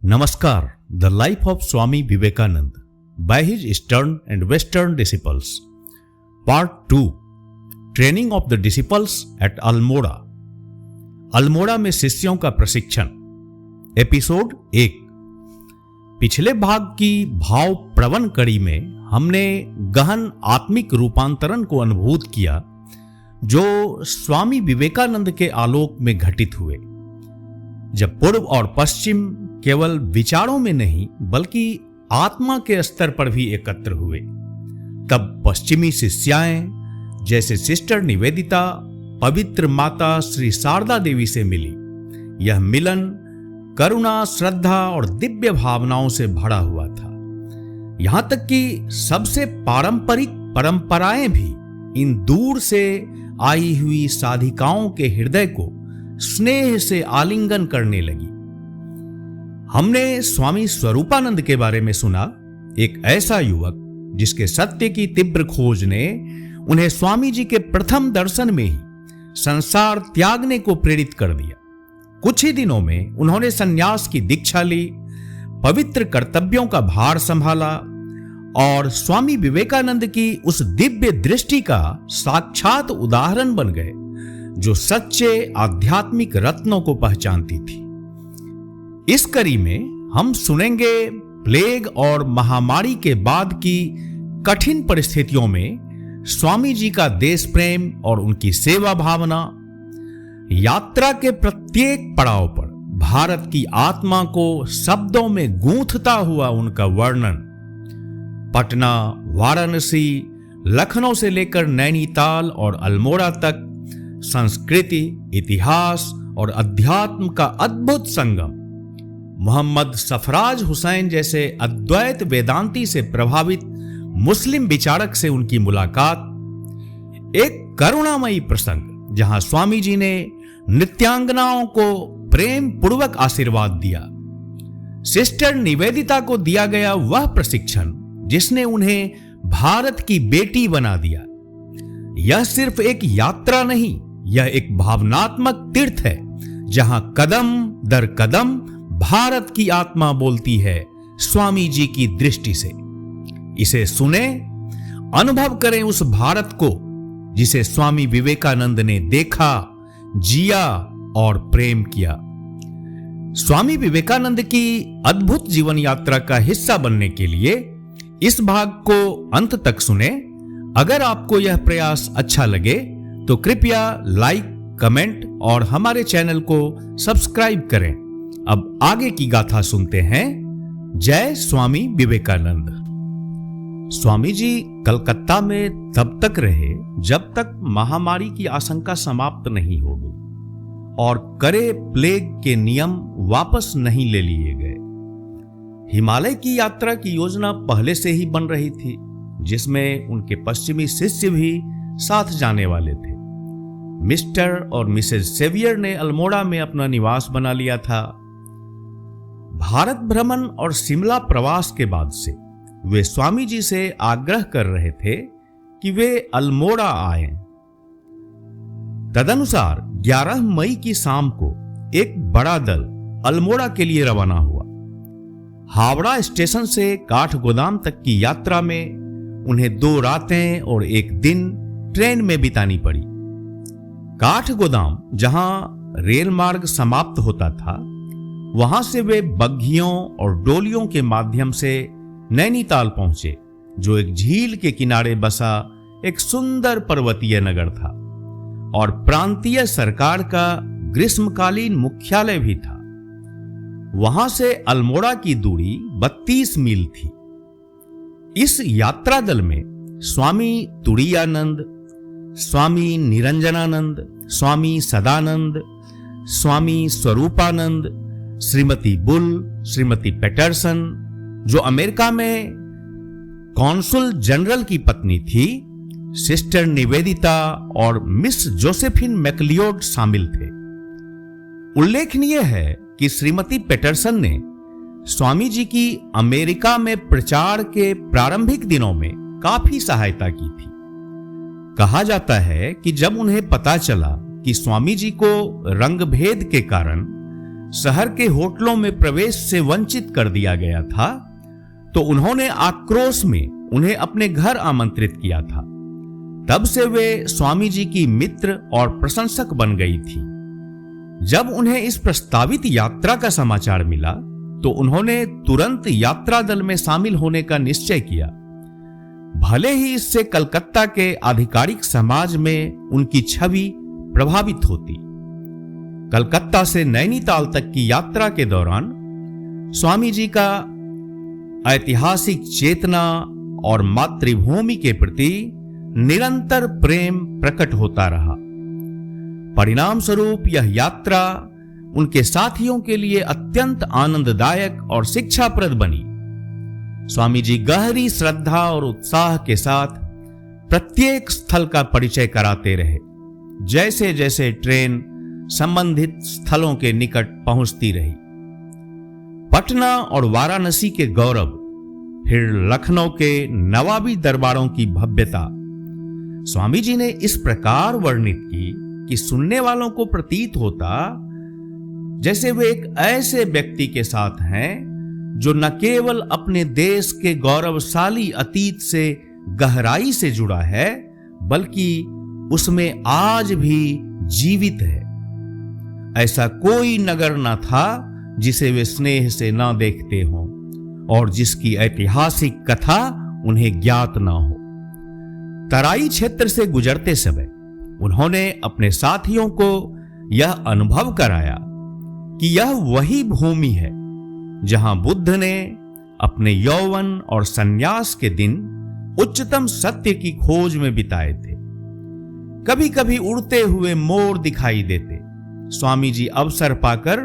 Namaskar, the life of Swami Vivekananda by his Eastern and Western disciples. Part 2. Training of the disciples at Almora. Almora में शिष्यों का प्रशिक्षण। Episode 1। पिछले भाग की भाव प्रवण कड़ी में हमने गहन आत्मिक रूपांतरण को अनुभूत किया जो स्वामी विवेकानंद के आलोक में घटित हुए, जब पूर्व और पश्चिम केवल विचारों में नहीं बल्कि आत्मा के स्तर पर भी एकत्र हुए। तब पश्चिमी शिष्याएं जैसे सिस्टर निवेदिता पवित्र माता श्री शारदा देवी से मिली। यह मिलन करुणा, श्रद्धा और दिव्य भावनाओं से भरा हुआ था। यहां तक कि सबसे पारंपरिक परंपराएं भी इन दूर से आई हुई साधिकाओं के हृदय को स्नेह से आलिंगन करने लगी। हमने स्वामी स्वरूपानंद के बारे में सुना, एक ऐसा युवक जिसके सत्य की तीव्र खोज ने उन्हें स्वामी जी के प्रथम दर्शन में ही संसार त्यागने को प्रेरित कर दिया। कुछ ही दिनों में उन्होंने सन्यास की दीक्षा ली, पवित्र कर्तव्यों का भार संभाला और स्वामी विवेकानंद की उस दिव्य दृष्टि का साक्षात उदाहरण बन गए जो सच्चे आध्यात्मिक रत्नों को पहचानती थी। इस कड़ी में हम सुनेंगे प्लेग और महामारी के बाद की कठिन परिस्थितियों में स्वामी जी का देश प्रेम और उनकी सेवा भावना। यात्रा के प्रत्येक पड़ाव पर भारत की आत्मा को शब्दों में गूंथता हुआ उनका वर्णन। पटना, वाराणसी, लखनऊ से लेकर नैनीताल और अल्मोड़ा तक संस्कृति, इतिहास और अध्यात्म का अद्भुत संगम। मोहम्मद सफराज हुसैन जैसे अद्वैत वेदांती से प्रभावित मुस्लिम विचारक से उनकी मुलाकात। एक करुणामयी प्रसंग जहां स्वामी जी ने नित्यांगनाओं को प्रेम पूर्वक आशीर्वाद दिया। सिस्टर निवेदिता को दिया गया वह प्रशिक्षण जिसने उन्हें भारत की बेटी बना दिया। यह सिर्फ एक यात्रा नहीं, यह एक भावनात्मक तीर्थ है जहां कदम दर कदम भारत की आत्मा बोलती है स्वामी जी की दृष्टि से। इसे सुने, अनुभव करें उस भारत को जिसे स्वामी विवेकानंद ने देखा, जिया और प्रेम किया। स्वामी विवेकानंद की अद्भुत जीवन यात्रा का हिस्सा बनने के लिए इस भाग को अंत तक सुने। अगर आपको यह प्रयास अच्छा लगे तो कृपया लाइक, कमेंट और हमारे चैनल को सब्सक्राइब करें। अब आगे की गाथा सुनते हैं। जय स्वामी विवेकानंद। स्वामी जी कलकत्ता में तब तक रहे जब तक महामारी की आशंका समाप्त नहीं हो गई और कड़े प्लेग के नियम वापस नहीं ले लिए गए। हिमालय की यात्रा की योजना पहले से ही बन रही थी, जिसमें उनके पश्चिमी शिष्य भी साथ जाने वाले थे। मिस्टर और मिसेस सेवियर ने अल्मोड़ा में अपना निवास बना लिया था। भारत भ्रमण और शिमला प्रवास के बाद से वे स्वामी जी से आग्रह कर रहे थे कि वे अल्मोड़ा आएं। तदनुसार 11 मई की शाम को एक बड़ा दल अल्मोड़ा के लिए रवाना हुआ। हावड़ा स्टेशन से काठगोदाम तक की यात्रा में उन्हें 2 रातें और 1 दिन ट्रेन में बितानी पड़ी। काठगोदाम जहां रेल मार्ग समाप्त होता था, वहां से वे बग्घियों और डोलियों के माध्यम से नैनीताल पहुंचे, जो एक झील के किनारे बसा एक सुंदर पर्वतीय नगर था और प्रांतीय सरकार का ग्रीष्मकालीन मुख्यालय भी था। वहां से अल्मोड़ा की दूरी 32 मील थी। इस यात्रा दल में स्वामी तुरीयानंद, स्वामी निरंजनानंद, स्वामी सदानंद, स्वामी स्वरूपानंद, श्रीमती बुल, श्रीमती पैटरसन जो अमेरिका में कॉन्सुल जनरल की पत्नी थी, सिस्टर निवेदिता और मिस जोसेफिन मैकलियोड शामिल थे। उल्लेखनीय है कि श्रीमती पैटरसन ने स्वामी जी की अमेरिका में प्रचार के प्रारंभिक दिनों में काफी सहायता की थी। कहा जाता है कि जब उन्हें पता चला कि स्वामी जी को रंगभेद के कारण शहर के होटलों में प्रवेश से वंचित कर दिया गया था, तो उन्होंने आक्रोश में उन्हें अपने घर आमंत्रित किया था। तब से वे स्वामी जी की मित्र और प्रशंसक बन गई थी। जब उन्हें इस प्रस्तावित यात्रा का समाचार मिला तो उन्होंने तुरंत यात्रा दल में शामिल होने का निश्चय किया। भले ही इससे कलकत्ता के आधिकारिक समाज में उनकी छवि प्रभावित होती। कलकत्ता से नैनीताल तक की यात्रा के दौरान स्वामी जी का ऐतिहासिक चेतना और मातृभूमि के प्रति निरंतर प्रेम प्रकट होता रहा। परिणाम स्वरूप यह यात्रा उनके साथियों के लिए अत्यंत आनंददायक और शिक्षाप्रद बनी। स्वामी जी गहरी श्रद्धा और उत्साह के साथ प्रत्येक स्थल का परिचय कराते रहे। जैसे जैसे ट्रेन संबंधित स्थलों के निकट पहुंचती रही, पटना और वाराणसी के गौरव, फिर लखनऊ के नवाबी दरबारों की भव्यता स्वामी जी ने इस प्रकार वर्णित की कि सुनने वालों को प्रतीत होता जैसे वे एक ऐसे व्यक्ति के साथ हैं जो न केवल अपने देश के गौरवशाली अतीत से गहराई से जुड़ा है, बल्कि उसमें आज भी जीवित है। ऐसा कोई नगर न था जिसे वे स्नेह से न देखते हों और जिसकी ऐतिहासिक कथा उन्हें ज्ञात न हो। तराई क्षेत्र से गुजरते समय उन्होंने अपने साथियों को यह अनुभव कराया कि यह वही भूमि है जहां बुद्ध ने अपने यौवन और संन्यास के दिन उच्चतम सत्य की खोज में बिताए थे। कभी कभी उड़ते हुए मोर दिखाई देते। स्वामी जी अवसर पाकर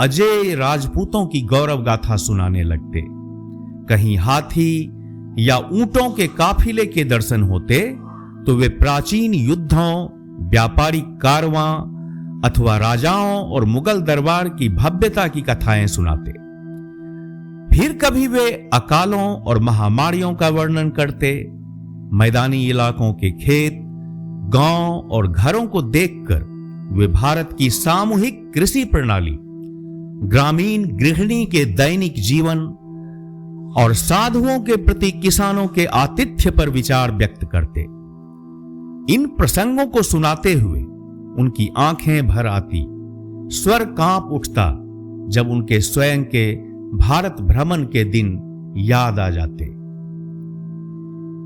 अजेय राजपूतों की गौरव गाथा सुनाने लगते। कहीं हाथी या ऊंटों के काफिले के दर्शन होते तो वे प्राचीन युद्धों, व्यापारिक कारवां अथवा राजाओं और मुगल दरबार की भव्यता की कथाएं सुनाते। फिर कभी वे अकालों और महामारियों का वर्णन करते। मैदानी इलाकों के खेत, गांव और घरों को देखकर वे भारत की सामूहिक कृषि प्रणाली, ग्रामीण गृहिणी के दैनिक जीवन और साधुओं के प्रति किसानों के आतिथ्य पर विचार व्यक्त करते। इन प्रसंगों को सुनाते हुए उनकी आंखें भर आती, स्वर कांप उठता जब उनके स्वयं के भारत भ्रमण के दिन याद आ जाते।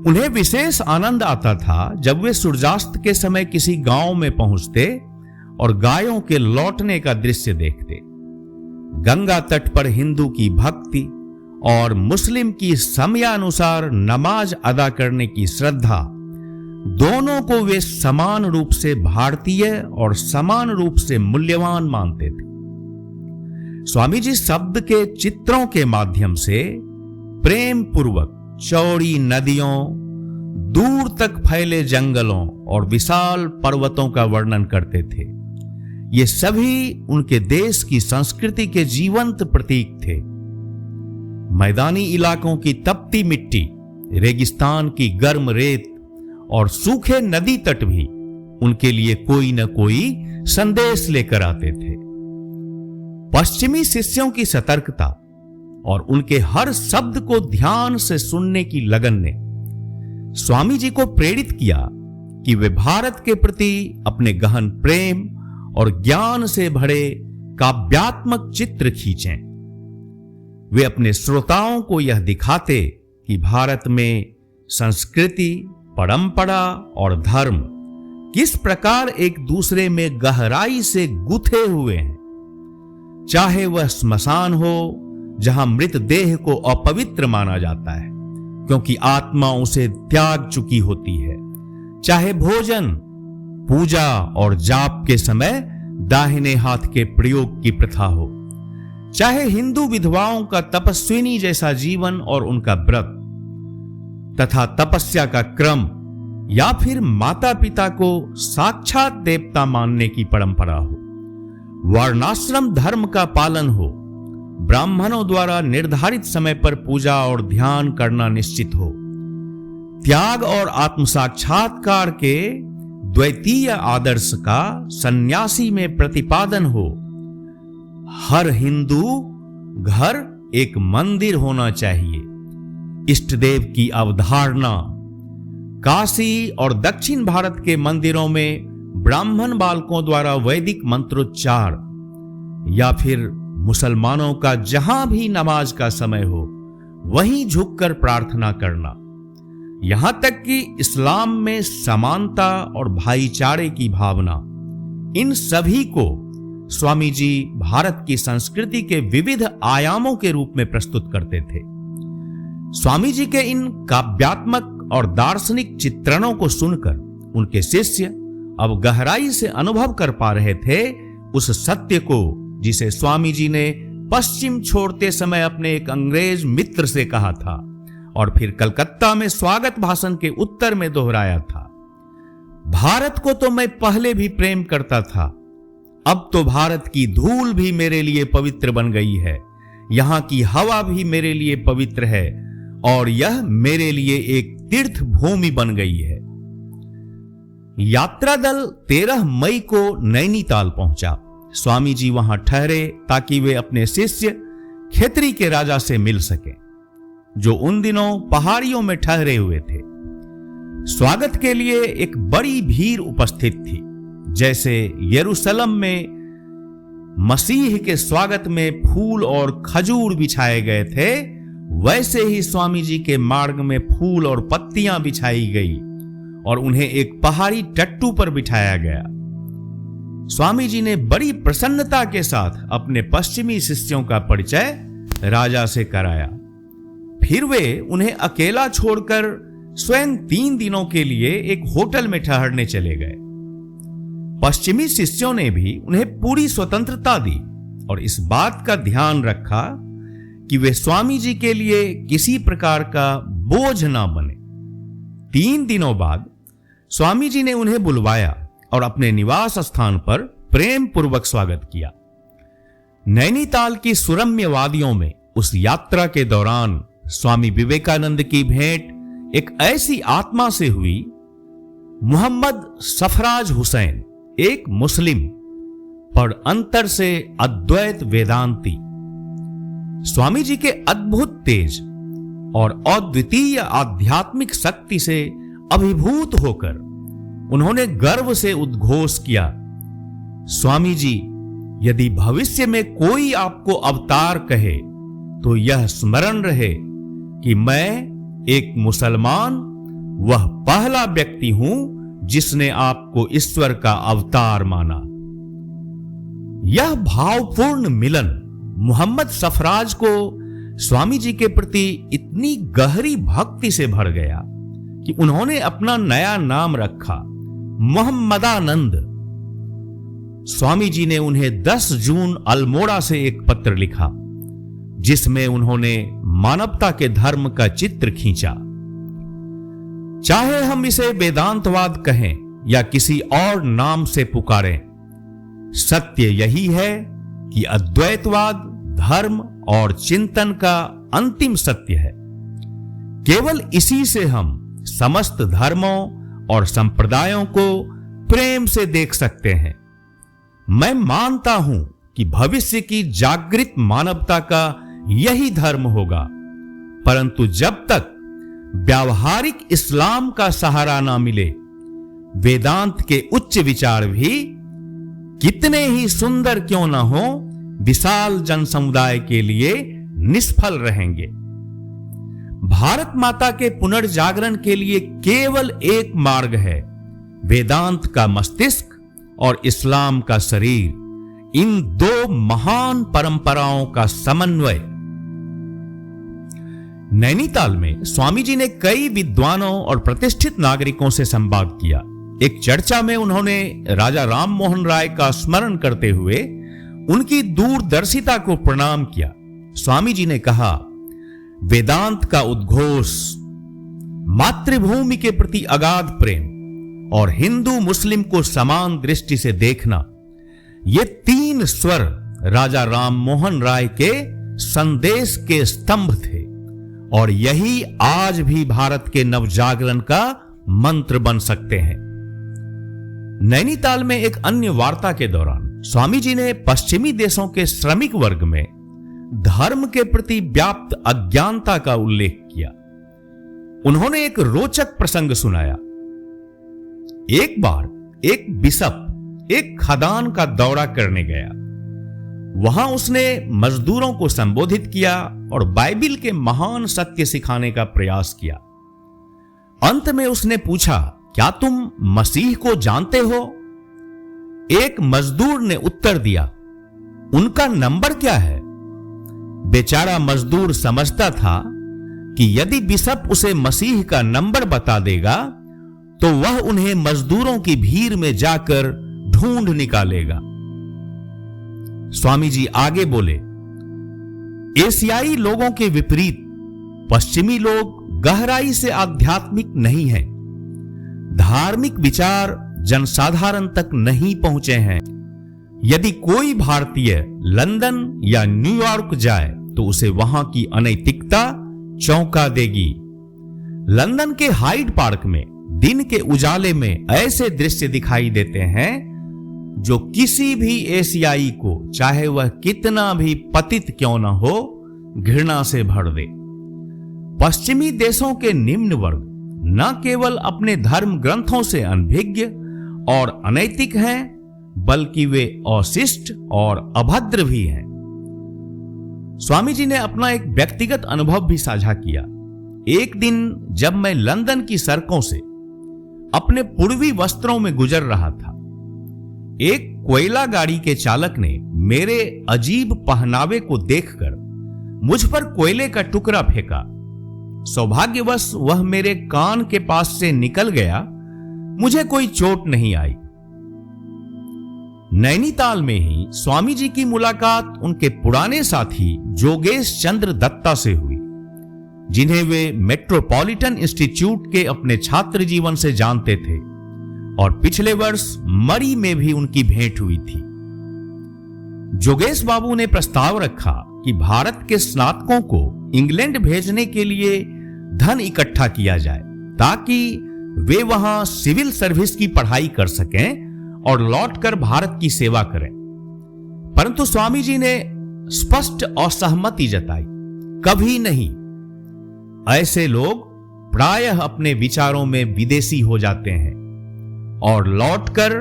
उन्हें विशेष आनंद आता था जब वे सूर्यास्त के समय किसी गांव में पहुंचते और गायों के लौटने का दृश्य देखते। गंगा तट पर हिंदू की भक्ति और मुस्लिम की समयानुसार नमाज अदा करने की श्रद्धा, दोनों को वे समान रूप से भारतीय और समान रूप से मूल्यवान मानते थे। स्वामी जी शब्द के चित्रों के माध्यम से प्रेम पूर्वक चौड़ी नदियों, दूर तक फैले जंगलों और विशाल पर्वतों का वर्णन करते थे। ये सभी उनके देश की संस्कृति के जीवंत प्रतीक थे। मैदानी इलाकों की तपती मिट्टी, रेगिस्तान की गर्म रेत और सूखे नदी तट भी उनके लिए कोई न कोई संदेश लेकर आते थे। पश्चिमी शिष्यों की सतर्कता और उनके हर शब्द को ध्यान से सुनने की लगन ने स्वामी जी को प्रेरित किया कि वे भारत के प्रति अपने गहन प्रेम और ज्ञान से भरे काव्यात्मक चित्र खींचें। वे अपने श्रोताओं को यह दिखाते कि भारत में संस्कृति, परंपरा और धर्म किस प्रकार एक दूसरे में गहराई से गुथे हुए हैं। चाहे वह स्मशान हो जहां मृत देह को अपवित्र माना जाता है क्योंकि आत्मा उसे त्याग चुकी होती है, चाहे भोजन, पूजा और जाप के समय दाहिने हाथ के प्रयोग की प्रथा हो, चाहे हिंदू विधवाओं का तपस्विनी जैसा जीवन और उनका व्रत तथा तपस्या का क्रम, या फिर माता पिता को साक्षात देवता मानने की परंपरा हो, वर्णाश्रम धर्म का पालन हो, ब्राह्मणों द्वारा निर्धारित समय पर पूजा और ध्यान करना निश्चित हो, त्याग और आत्म साक्षात्कार के द्वैतीय आदर्श का सन्यासी में प्रतिपादन हो, हर हिंदू घर एक मंदिर होना चाहिए। इष्ट देव की अवधारणा। काशी और दक्षिण भारत के मंदिरों में ब्राह्मण बालकों द्वारा वैदिक मंत्रोच्चार, या फिर मुसलमानों का जहां भी नमाज का समय हो वहीं झुककर प्रार्थना करना। यहां तक कि इस्लाम में समानता और भाईचारे की भावना, इन सभी को स्वामी जी भारत की संस्कृति के विविध आयामों के रूप में प्रस्तुत करते थे। स्वामी जी के इन काव्यात्मक और दार्शनिक चित्रणों को सुनकर उनके शिष्य अब गहराई से अनुभव कर पा रहे थे उस सत्य को जिसे स्वामी जी ने पश्चिम छोड़ते समय अपने एक अंग्रेज मित्र से कहा था और फिर कलकत्ता में स्वागत भाषण के उत्तर में दोहराया था। भारत को तो मैं पहले भी प्रेम करता था, अब तो भारत की धूल भी मेरे लिए पवित्र बन गई है, यहां की हवा भी मेरे लिए पवित्र है और यह मेरे लिए एक तीर्थ भूमि बन गई है। यात्रा दल 13 मई को नैनीताल पहुंचा। स्वामी जी वहां ठहरे ताकि वे अपने शिष्य खेतरी के राजा से मिल सकें, जो उन दिनों पहाड़ियों में ठहरे हुए थे। स्वागत के लिए एक बड़ी भीड़ उपस्थित थी। जैसे यरूशलेम में मसीह के स्वागत में फूल और खजूर बिछाए गए थे, वैसे ही स्वामी जी के मार्ग में फूल और पत्तियां बिछाई गई और उन्हें एक पहाड़ी टट्टू पर बिठाया गया। स्वामी जी ने बड़ी प्रसन्नता के साथ अपने पश्चिमी शिष्यों का परिचय राजा से कराया। फिर वे उन्हें अकेला छोड़कर स्वयं 3 दिनों के लिए एक होटल में ठहरने चले गए। पश्चिमी शिष्यों ने भी उन्हें पूरी स्वतंत्रता दी और इस बात का ध्यान रखा कि वे स्वामी जी के लिए किसी प्रकार का बोझ ना बने। 3 दिनों बाद स्वामी जी ने उन्हें बुलवाया और अपने निवास स्थान पर प्रेम पूर्वक स्वागत किया। नैनीताल की सुरम्य वादियों में उस यात्रा के दौरान स्वामी विवेकानंद की भेंट एक ऐसी आत्मा से हुई, मोहम्मद सफराज हुसैन, एक मुस्लिम पर अंतर से अद्वैत वेदांती। स्वामी जी के अद्भुत तेज और अद्वितीय आध्यात्मिक शक्ति से अभिभूत होकर उन्होंने गर्व से उद्घोष किया, स्वामी जी, यदि भविष्य में कोई आपको अवतार कहे तो यह स्मरण रहे कि मैं एक मुसलमान वह पहला व्यक्ति हूं जिसने आपको ईश्वर का अवतार माना। यह भावपूर्ण मिलन मोहम्मद सफराज को स्वामी जी के प्रति इतनी गहरी भक्ति से भर गया कि उन्होंने अपना नया नाम रखा, मोहम्मदानंद। स्वामी जी ने उन्हें 10 जून अल्मोड़ा से एक पत्र लिखा जिसमें उन्होंने मानवता के धर्म का चित्र खींचा। चाहे हम इसे वेदांतवाद कहें या किसी और नाम से पुकारें, सत्य यही है कि अद्वैतवाद धर्म और चिंतन का अंतिम सत्य है। केवल इसी से हम समस्त धर्मों और संप्रदायों को प्रेम से देख सकते हैं। मैं मानता हूं कि भविष्य की जागृत मानवता का यही धर्म होगा, परंतु जब तक व्यावहारिक इस्लाम का सहारा ना मिले, वेदांत के उच्च विचार भी कितने ही सुंदर क्यों ना हो, विशाल जन समुदाय के लिए निष्फल रहेंगे। भारत माता के पुनर्जागरण के लिए केवल एक मार्ग है, वेदांत का मस्तिष्क और इस्लाम का शरीर, इन 2 महान परंपराओं का समन्वय। नैनीताल में स्वामी जी ने कई विद्वानों और प्रतिष्ठित नागरिकों से संवाद किया। एक चर्चा में उन्होंने राजा राम मोहन राय का स्मरण करते हुए उनकी दूरदर्शिता को प्रणाम किया। स्वामी जी ने कहा, वेदांत का उद्घोष, मातृभूमि के प्रति अगाध प्रेम और हिंदू मुस्लिम को समान दृष्टि से देखना, ये 3 स्वर राजा राम मोहन राय के संदेश के स्तंभ थे और यही आज भी भारत के नवजागरण का मंत्र बन सकते हैं। नैनीताल में एक अन्य वार्ता के दौरान स्वामी जी ने पश्चिमी देशों के श्रमिक वर्ग में धर्म के प्रति व्याप्त अज्ञानता का उल्लेख किया। उन्होंने एक रोचक प्रसंग सुनाया। एक बार एक बिशप एक खदान का दौरा करने गया। वहां उसने मजदूरों को संबोधित किया और बाइबिल के महान सत्य सिखाने का प्रयास किया। अंत में उसने पूछा, क्या तुम मसीह को जानते हो? एक मजदूर ने उत्तर दिया, उनका नंबर क्या है? बेचारा मजदूर समझता था कि यदि बिशप उसे मसीह का नंबर बता देगा तो वह उन्हें मजदूरों की भीड़ में जाकर ढूंढ निकालेगा। स्वामी जी आगे बोले, एशियाई लोगों के विपरीत पश्चिमी लोग गहराई से आध्यात्मिक नहीं हैं। धार्मिक विचार जनसाधारण तक नहीं पहुंचे हैं। यदि कोई भारतीय लंदन या न्यूयॉर्क जाए तो उसे वहां की अनैतिकता चौंका देगी। लंदन के हाइड पार्क में दिन के उजाले में ऐसे दृश्य दिखाई देते हैं जो किसी भी एशियाई को, चाहे वह कितना भी पतित क्यों न हो, घृणा से भर दे। पश्चिमी देशों के निम्न वर्ग न केवल अपने धर्म ग्रंथों से अनभिज्ञ और अनैतिक हैं, बल्कि वे अशिष्ट और अभद्र भी हैं। स्वामी जी ने अपना एक व्यक्तिगत अनुभव भी साझा किया। एक दिन जब मैं लंदन की सड़कों से अपने पूर्वी वस्त्रों में गुजर रहा था, एक कोयला गाड़ी के चालक ने मेरे अजीब पहनावे को देखकर मुझ पर कोयले का टुकड़ा फेंका। सौभाग्यवश वह मेरे कान के पास से निकल गया। मुझे कोई चोट नहीं आई। नैनीताल में ही स्वामी जी की मुलाकात उनके पुराने साथी जोगेश चंद्र दत्ता से हुई, जिन्हें वे मेट्रोपॉलिटन इंस्टीट्यूट के अपने छात्र जीवन से जानते थे और पिछले वर्ष मरी में भी उनकी भेंट हुई थी। जोगेश बाबू ने प्रस्ताव रखा कि भारत के स्नातकों को इंग्लैंड भेजने के लिए धन इकट्ठा किया जाए ताकि वे वहां सिविल सर्विस की पढ़ाई कर सकें और लौटकर भारत की सेवा करें। परंतु स्वामी जी ने स्पष्ट असहमति जताई। कभी नहीं। ऐसे लोग प्रायः अपने विचारों में विदेशी हो जाते हैं और लौटकर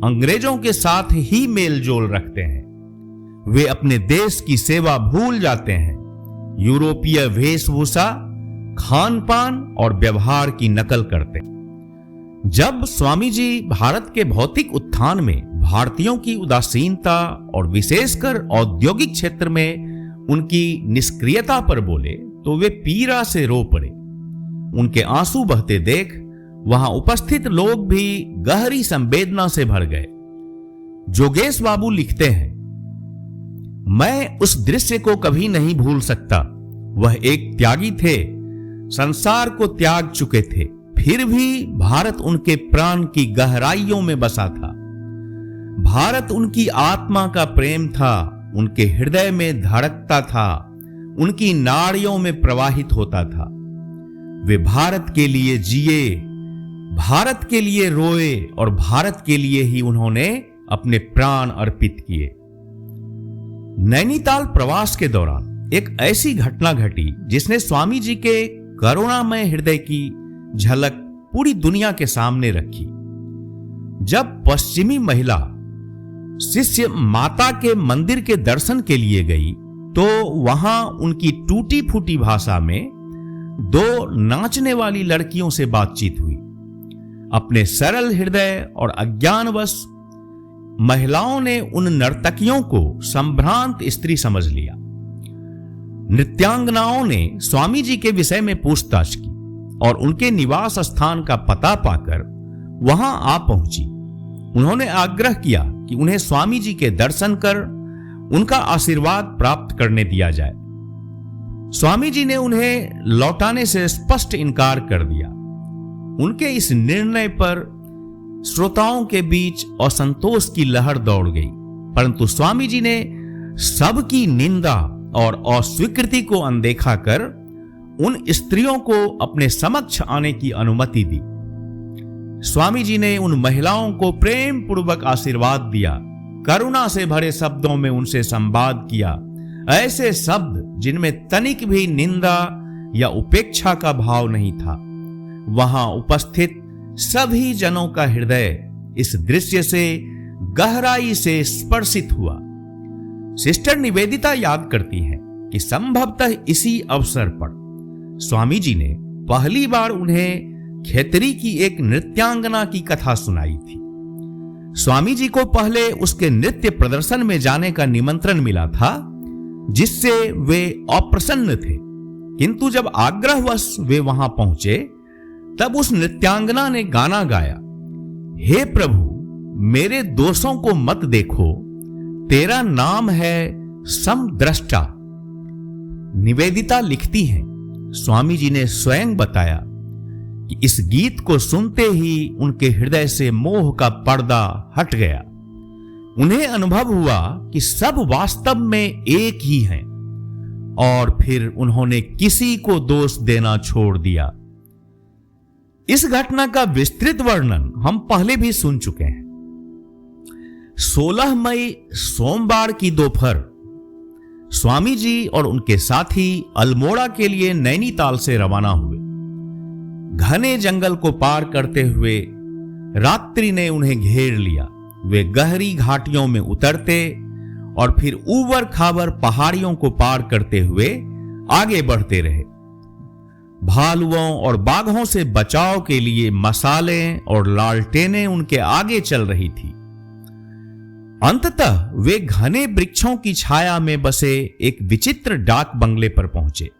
अंग्रेजों के साथ ही मेल जोल रखते हैं। वे अपने देश की सेवा भूल जाते हैं। यूरोपीय वेशभूषा, खान पान और व्यवहार की नकल करते हैं। जब स्वामी जी भारत के भौतिक उत्थान में भारतीयों की उदासीनता और विशेषकर औद्योगिक क्षेत्र में उनकी निष्क्रियता पर बोले तो वे पीड़ा से रो पड़े। उनके आंसू बहते देख वहां उपस्थित लोग भी गहरी संवेदना से भर गए। जोगेश बाबू लिखते हैं, मैं उस दृश्य को कभी नहीं भूल सकता। वह एक त्यागी थे, संसार को त्याग चुके थे, फिर भी भारत उनके प्राण की गहराइयों में बसा था। भारत उनकी आत्मा का प्रेम था, उनके हृदय में धड़कता था, उनकी नाड़ियों में प्रवाहित होता था। वे भारत के लिए जिए, भारत के लिए रोए और भारत के लिए ही उन्होंने अपने प्राण अर्पित किए। नैनीताल प्रवास के दौरान एक ऐसी घटना घटी जिसने स्वामी जी के करुणामय हृदय की झलक पूरी दुनिया के सामने रखी। जब पश्चिमी महिला शिष्य माता के मंदिर के दर्शन के लिए गई तो वहां उनकी टूटी फूटी भाषा में दो नाचने वाली लड़कियों से बातचीत हुई। अपने सरल हृदय और अज्ञानवश महिलाओं ने उन नर्तकियों को संभ्रांत स्त्री समझ लिया। नृत्यांगनाओं ने स्वामी जी के विषय में पूछताछ की और उनके निवास स्थान का पता पाकर वहां आ पहुंची। उन्होंने आग्रह किया कि उन्हें स्वामी जी के दर्शन कर उनका आशीर्वाद प्राप्त करने दिया जाए। स्वामी जी ने उन्हें लौटाने से स्पष्ट इनकार कर दिया। उनके इस निर्णय पर श्रोताओं के बीच असंतोष की लहर दौड़ गई, परंतु स्वामी जी ने सबकी निंदा और अस्वीकृति को अनदेखा कर उन स्त्रियों को अपने समक्ष आने की अनुमति दी। स्वामी जी ने उन महिलाओं को प्रेम पूर्वक आशीर्वाद दिया, करुणा से भरे शब्दों में उनसे संवाद किया, ऐसे शब्द जिनमें तनिक भी निंदा या उपेक्षा का भाव नहीं था। वहां उपस्थित सभी जनों का हृदय इस दृश्य से गहराई से स्पर्शित हुआ। सिस्टर निवेदिता याद करती हैं कि संभवतः इसी अवसर पर स्वामी जी ने पहली बार उन्हें खेतरी की एक नृत्यांगना की कथा सुनाई थी। स्वामी जी को पहले उसके नृत्य प्रदर्शन में जाने का निमंत्रण मिला था, जिससे वे अप्रसन्न थे, किंतु जब आग्रहवश वे वहां पहुंचे तब उस नृत्यांगना ने गाना गाया, हे प्रभु मेरे दोषों को मत देखो, तेरा नाम है समद्रष्टा। निवेदिता लिखती हैं, स्वामी जी ने स्वयं बताया कि इस गीत को सुनते ही उनके हृदय से मोह का पर्दा हट गया। उन्हें अनुभव हुआ कि सब वास्तव में एक ही हैं, और फिर उन्होंने किसी को दोष देना छोड़ दिया। इस घटना का विस्तृत वर्णन हम पहले भी सुन चुके हैं। 16 मई सोमवार की दोपहर स्वामी जी और उनके साथी अल्मोड़ा के लिए नैनीताल से रवाना हुए। घने जंगल को पार करते हुए रात्रि ने उन्हें घेर लिया। वे गहरी घाटियों में उतरते और फिर ऊबड़ खाबड़ पहाड़ियों को पार करते हुए आगे बढ़ते रहे। भालुओं और बाघों से बचाव के लिए मसालें और लालटेनें उनके आगे चल रही थी। अंततः वे घने वृक्षों की छाया में बसे एक विचित्र डाक बंगले पर पहुंचे।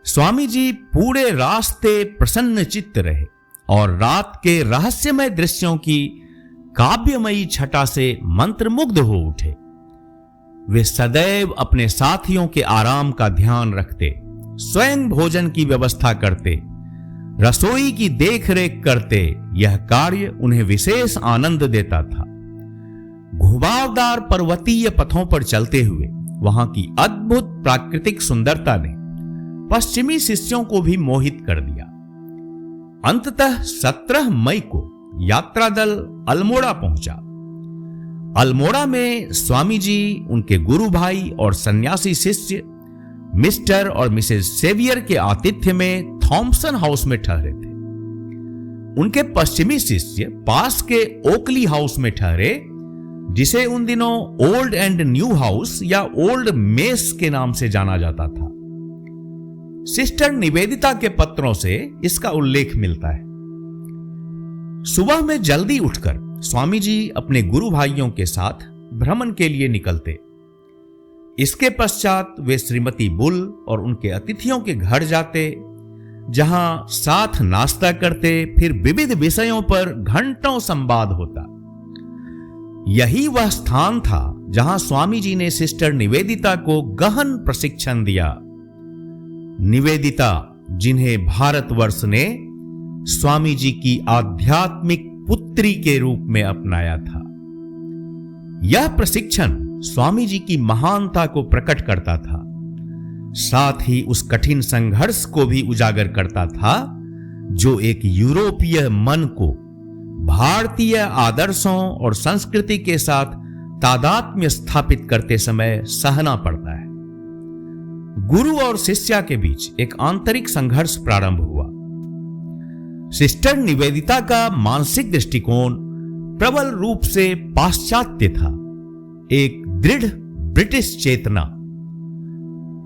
स्वामी जी पूरे रास्ते प्रसन्न चित्त रहे और रात के रहस्यमय दृश्यों की काव्यमयी छटा से मंत्रमुग्ध हो उठे। वे सदैव अपने साथियों के आराम का ध्यान रखते, स्वयं भोजन की व्यवस्था करते, रसोई की देखरेख करते। यह कार्य उन्हें विशेष आनंद देता था। घुमावदार पर्वतीय पथों पर चलते हुए वहां की अद्भुत प्राकृतिक सुंदरता ने पश्चिमी शिष्यों को भी मोहित कर दिया। अंततः 17 मई को यात्रा दल अल्मोड़ा पहुंचा। अल्मोड़ा में स्वामी जी उनके गुरु भाई और सन्यासी शिष्य मिस्टर और मिसेस सेवियर के आतिथ्य में थॉमसन हाउस में ठहरे थे। उनके पश्चिमी शिष्य पास के ओकली हाउस में ठहरे, जिसे उन दिनों ओल्ड एंड न्यू हाउस या ओल्ड मेस के नाम से जाना जाता था। सिस्टर निवेदिता के पत्रों से इसका उल्लेख मिलता है। सुबह में जल्दी उठकर स्वामी जी अपने गुरु भाइयों के साथ भ्रमण के लिए निकलते। इसके पश्चात वे श्रीमती बुल और उनके अतिथियों के घर जाते, जहां साथ नाश्ता करते, फिर विविध विषयों पर घंटों संवाद होता। यही वह स्थान था जहां स्वामी जी ने सिस्टर निवेदिता को गहन प्रशिक्षण दिया। निवेदिता, जिन्हें भारतवर्ष ने स्वामी जी की आध्यात्मिक पुत्री के रूप में अपनाया था। यह प्रशिक्षण स्वामी जी की महानता को प्रकट करता था, साथ ही उस कठिन संघर्ष को भी उजागर करता था जो एक यूरोपीय मन को भारतीय आदर्शों और संस्कृति के साथ तादात्म्य स्थापित करते समय सहना पड़ता है। गुरु और शिष्या के बीच एक आंतरिक संघर्ष प्रारंभ हुआ। सिस्टर निवेदिता का मानसिक दृष्टिकोण प्रबल रूप से पाश्चात्य था, एक दृढ़ ब्रिटिश चेतना।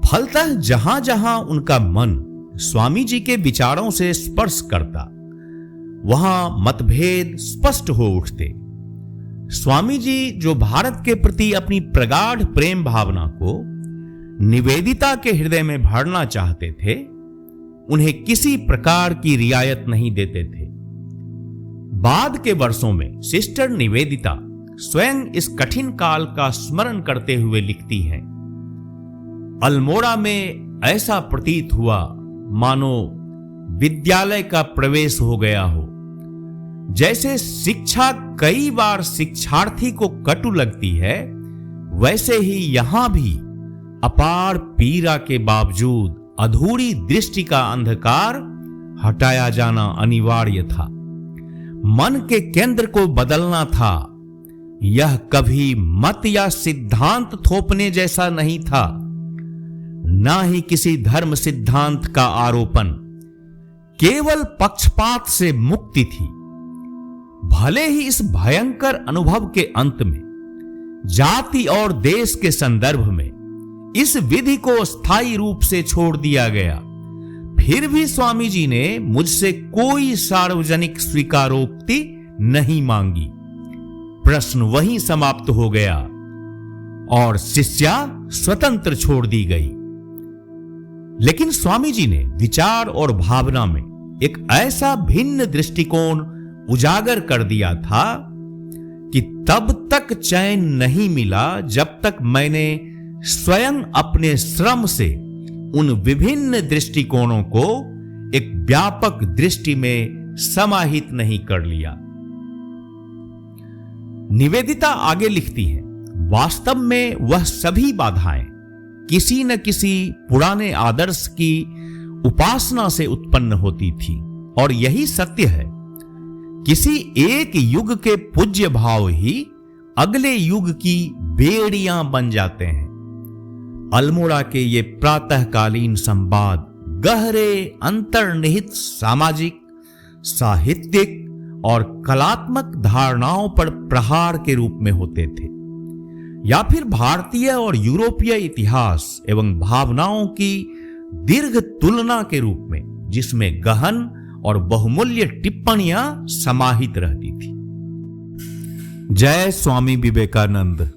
फलतः जहां जहां उनका मन स्वामी जी के विचारों से स्पर्श करता, वहां मतभेद स्पष्ट हो उठते। स्वामी जी जो भारत के प्रति अपनी प्रगाढ़ प्रेम भावना को निवेदिता के हृदय में भरना चाहते थे, उन्हें किसी प्रकार की रियायत नहीं देते थे। बाद के वर्षों में सिस्टर निवेदिता स्वयं इस कठिन काल का स्मरण करते हुए लिखती हैं, अल्मोड़ा में ऐसा प्रतीत हुआ मानो विद्यालय का प्रवेश हो गया हो। जैसे शिक्षा कई बार शिक्षार्थी को कटु लगती है, वैसे ही यहां भी अपार पीड़ा के बावजूद अधूरी दृष्टि का अंधकार हटाया जाना अनिवार्य था। मन के केंद्र को बदलना था। यह कभी मत या सिद्धांत थोपने जैसा नहीं था, ना ही किसी धर्म सिद्धांत का आरोपण, केवल पक्षपात से मुक्ति थी। भले ही इस भयंकर अनुभव के अंत में जाति और देश के संदर्भ में इस विधि को स्थायी रूप से छोड़ दिया गया, फिर भी स्वामी जी ने मुझसे कोई सार्वजनिक स्वीकारोक्ति नहीं मांगी। प्रश्न वहीं समाप्त हो गया और शिष्या स्वतंत्र छोड़ दी गई। लेकिन स्वामी जी ने विचार और भावना में एक ऐसा भिन्न दृष्टिकोण उजागर कर दिया था कि तब तक चैन नहीं मिला जब तक मैंने स्वयं अपने श्रम से उन विभिन्न दृष्टिकोणों को एक व्यापक दृष्टि में समाहित नहीं कर लिया। निवेदिता आगे लिखती है, वास्तव में वह सभी बाधाएं किसी न किसी पुराने आदर्श की उपासना से उत्पन्न होती थी, और यही सत्य है। किसी एक युग के पूज्य भाव ही अगले युग की बेड़ियां बन जाते हैं। अल्मोड़ा के ये प्रातःकालीन संवाद गहरे अंतर्निहित सामाजिक, साहित्यिक और कलात्मक धारणाओं पर प्रहार के रूप में होते थे, या फिर भारतीय और यूरोपीय इतिहास एवं भावनाओं की दीर्घ तुलना के रूप में, जिसमें गहन और बहुमूल्य टिप्पणियां समाहित रहती थी। जय स्वामी विवेकानंद।